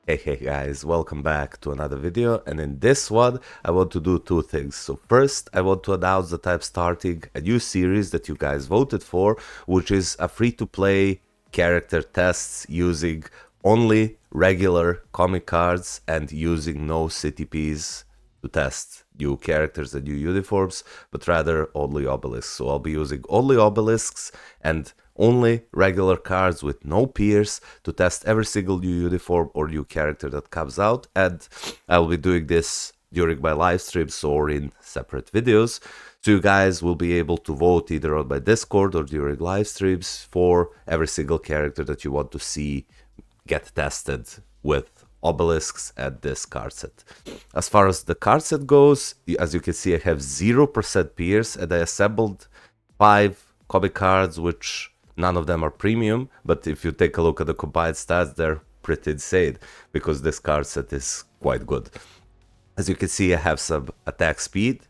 Hey guys, welcome back to another video, and in this one I want to do two things. So first I want to announce that I'm starting a new series that you guys voted for, which is a free-to-play character tests using only regular comic cards and using no CTPs to test new characters and new uniforms, but rather only obelisks. So I'll be using only obelisks and only regular cards with no peers to test every single new uniform or new character that comes out, and I'll be doing this during my live streams or in separate videos. So you guys will be able to vote either on my Discord or during live streams for every single character that you want to see get tested with obelisks at this card set. As far as the card set goes, as you can see, I have 0% peers, and I assembled 5 comic cards, which none of them are premium, but if you take a look at the combined stats, they're pretty insane, because this card set is quite good. As you can see, I have some attack speed.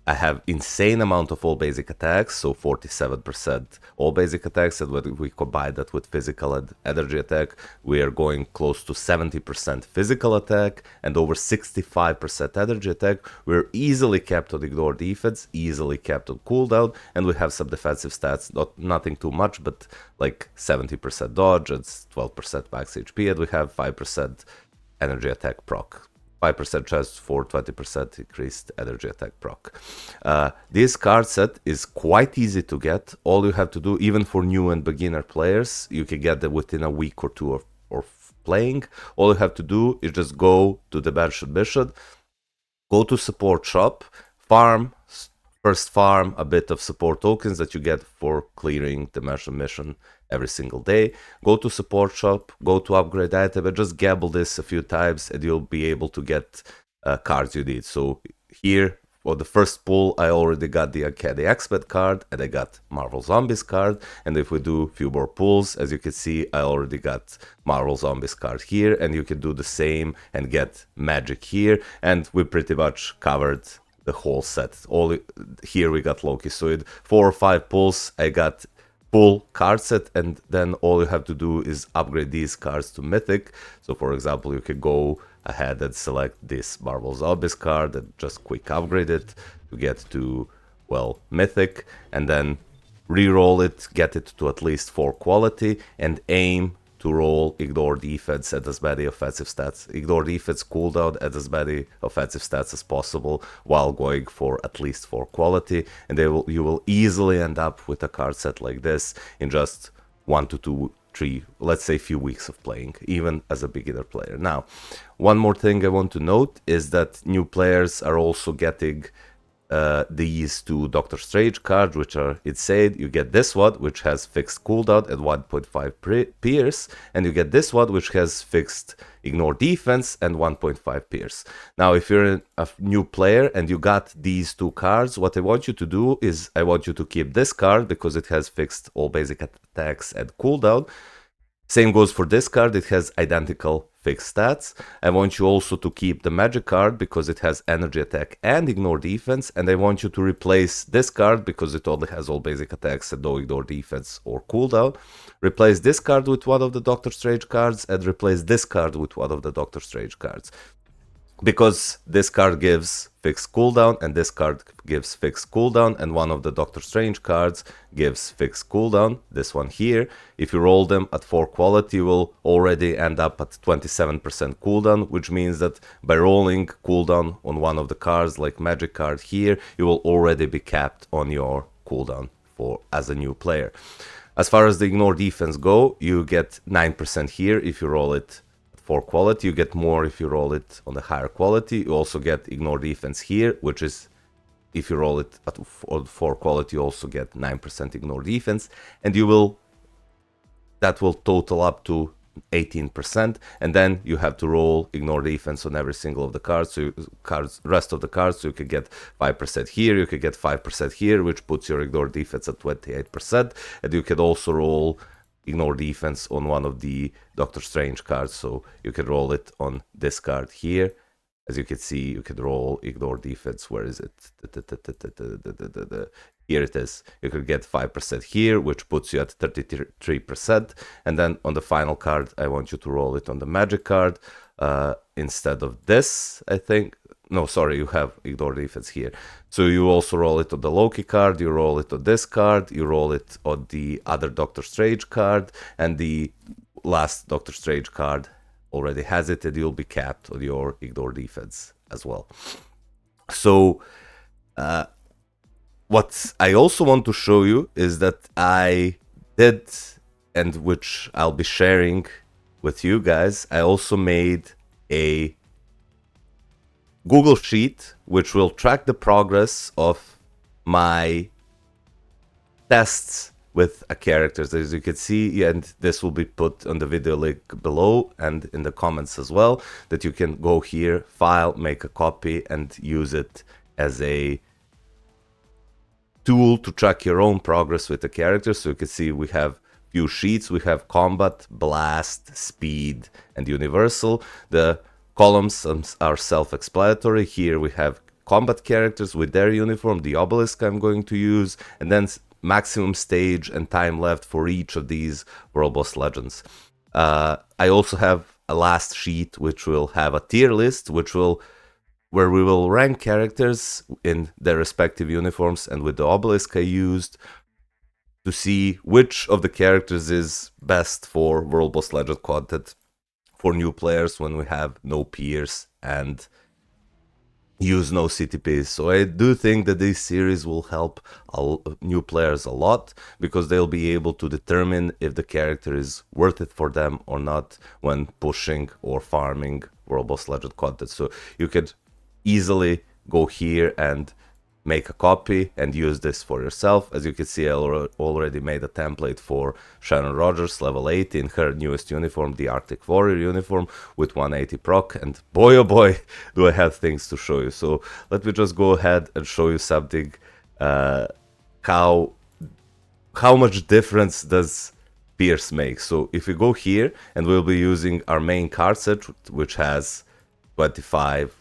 I have insane amount of all basic attacks, so 47% all basic attacks, and when we combine that with physical and energy attack, we are going close to 70% physical attack and over 65% energy attack. We're easily kept on ignore defense, easily kept on cooldown, and we have some defensive stats, nothing too much, but like 70% dodge and 12% max HP, and we have 5% energy attack proc. 5% chance for 20% increased energy attack proc. This card set is quite easy to get. All you have to do, even for new and beginner players, you can get them within a week or two of playing. All you have to do is just go to the mentioned mission, go to support shop, first farm a bit of support tokens that you get for clearing the mentioned mission every single day. Go to support shop, go to upgrade item, and just gamble this a few times, and you'll be able to get cards you need. So here, for the first pull, I already got the Uncanny X-Men card, and I got Marvel Zombies card. And if we do a few more pulls, as you can see, I already got Marvel Zombies card here, and you can do the same and get Magic here. And we pretty much covered the whole set. Here we got Loki. So in 4 or 5 pulls, I got full card set, and then all you have to do is upgrade these cards to Mythic. So for example, you can go ahead and select this Marvel Zombies card and just quick upgrade it to get to, well, Mythic, and then re-roll it, get it to at least 4 quality, and aim to roll ignore defense and as many offensive stats, ignore defense cooldown and as many offensive stats as possible while going for at least 4 quality, and you will easily end up with a card set like this in just 1 to 2, 3, let's say few weeks of playing, even as a beginner player. Now, one more thing I want to note is that new players are also getting these 2 Doctor Strange cards, which are insane. You get this one, which has fixed cooldown at 1.5 pierce, and you get this one, which has fixed ignore defense and 1.5 pierce. Now, if you're a new player and you got these 2 cards, what I want you to do is I want you to keep this card because it has fixed all basic attacks and cooldown. Same goes for this card, it has identical fixed stats. I want you also to keep the magic card because it has energy attack and ignore defense, and I want you to replace this card because it only has all basic attacks and no ignore defense or cooldown. Replace this card with one of the Doctor Strange cards and replace this card with one of the Doctor Strange cards. Because this card gives fixed cooldown and this card gives fixed cooldown, and one of the Doctor Strange cards gives fixed cooldown, this one here. If you roll them at 4 quality, you will already end up at 27% cooldown, which means that by rolling cooldown on one of the cards, like magic card here, you will already be capped on your cooldown as a new player. As far as the ignore defense go, you get 9% here if you roll it 4 quality. You get more if you roll it on the higher quality. You also get ignore defense here, which is if you roll it at 4 quality, you also get 9% ignore defense, and that will total up to 18%, and then you have to roll ignore defense on every single of the cards, so rest of the cards, so you can get 5% here, you can get 5% here, which puts your ignore defense at 28%, and you can also roll ignore defense on one of the Doctor Strange cards, so you can roll it on this card here. As you can see, you can roll ignore defense. Where is it? Here it is. You can get 5% here, which puts you at 33%. And then on the final card, I want you to roll it on the magic card. instead of this, I think. No, sorry, you have ignore defense here. So you also roll it on the Loki card, you roll it on this card, you roll it on the other Doctor Strange card, and the last Doctor Strange card already has it, and you'll be capped on your ignore defense as well. So what I also want to show you is that I did, and which I'll be sharing with you guys, I also made a Google Sheet which will track the progress of my tests with a characters, as you can see, and this will be put on the video link below and in the comments as well, that you can go here, file, make a copy, and use it as a tool to track your own progress with the characters. So you can see we have few sheets. We have combat, blast, speed, and universal. The columns are self-explanatory. Here we have combat characters with their uniform, the obelisk I'm going to use, and then maximum stage and time left for each of these World Boss Legends. I also have a last sheet which will have a tier list, where we will rank characters in their respective uniforms, and with the obelisk I used to see which of the characters is best for World Boss Legend content for new players when we have no peers and use no CTPs. So I do think that this series will help new players a lot, because they'll be able to determine if the character is worth it for them or not when pushing or farming World Boss Legend content. So you could easily go here and make a copy and use this for yourself. As you can see, I already made a template for Sharon Rogers, level 80, in her newest uniform, the Arctic Warrior uniform, with 180 proc, and boy oh boy, do I have things to show you. So let me just go ahead and show you something, how much difference does Pierce make. So if we go here, and we'll be using our main card set, which has 25,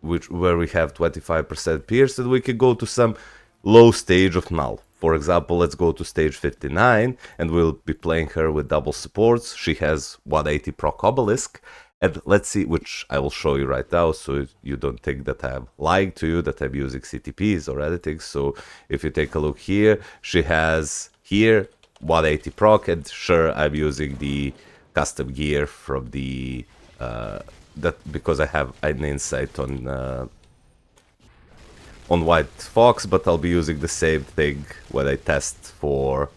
where we have 25% pierce, and we can go to some low stage of null. For example, let's go to stage 59, and we'll be playing her with double supports. She has 180 proc obelisk, and let's see, which I will show you right now, so you don't think that I'm lying to you, that I'm using CTPs or editing. So if you take a look here, she has here 180 proc, and sure, I'm using the custom gear from the that because I have an insight on White Fox, but I'll be using the same thing when I test for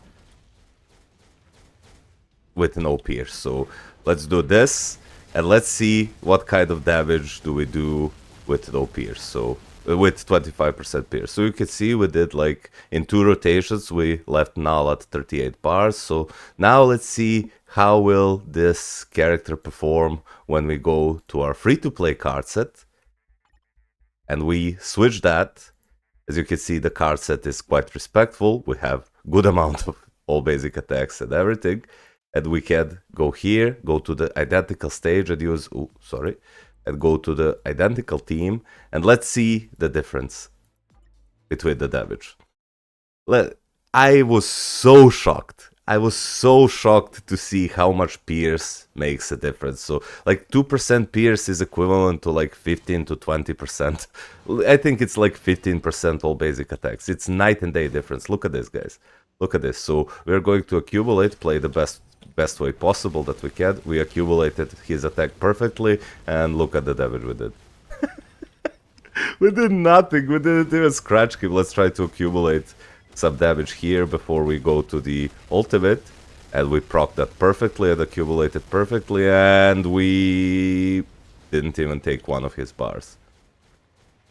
with no pierce. So let's do this, and let's see what kind of damage do we do with no pierce. So with 25% pierce. So you can see we did, like, in 2 rotations we left null at 38 bars. So now let's see how will this character perform when we go to our free-to-play card set and we switch that. As you can see, the card set is quite respectful. We have good amount of all basic attacks and everything, and we can go here, go to the identical stage and use and go to the identical team, and let's see the difference between the damage. I was so shocked. I was so shocked to see how much pierce makes a difference. So, like, 2% pierce is equivalent to like 15 to 20%. I think it's like 15% all basic attacks. It's night and day difference. Look at this, guys. Look at this. So we're going to accumulate, play the best way possible that we can. We accumulated his attack perfectly, and look at the damage we did. We did nothing. We didn't even scratch him. Let's try to accumulate some damage here before we go to the ultimate, and we proc that perfectly and accumulated perfectly, and we didn't even take one of his bars.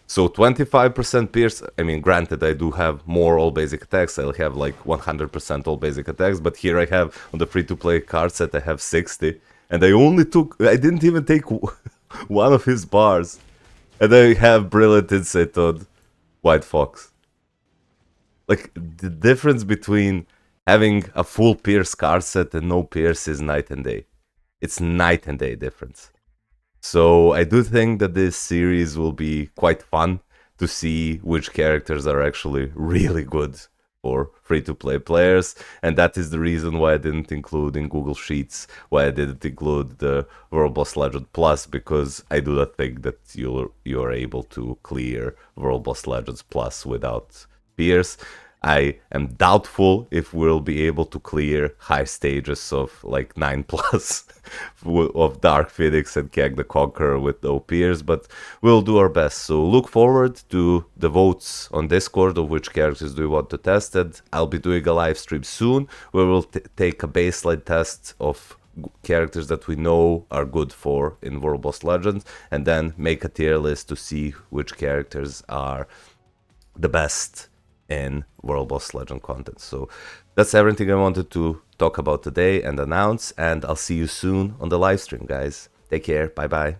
So 25% pierce. I mean, granted, I do have more all basic attacks. I'll have like 100% all basic attacks, but here I have, on the free-to-play card set, I have 60, and I didn't even take one of his bars, and I have brilliant insight on White Fox. Like, the difference between having a full pierce card set and no pierce is night and day. It's night and day difference. So I do think that this series will be quite fun to see which characters are actually really good for free-to-play players, and that is the reason why I didn't include in Google Sheets, why I didn't include the World Boss Legend Plus, because I do not think that you're able to clear World Boss Legends Plus without peers. I am doubtful if we'll be able to clear high stages of like 9 plus of Dark Phoenix and Kang the Conqueror with no peers, but we'll do our best. So look forward to the votes on Discord of which characters do you want to test it. I'll be doing a live stream soon where we'll take a baseline test of characters that we know are good for in World Boss Legends, and then make a tier list to see which characters are the best in World Boss Legend content. So that's everything I wanted to talk about today and announce, and I'll see you soon on the live stream, guys. Take care. Bye bye.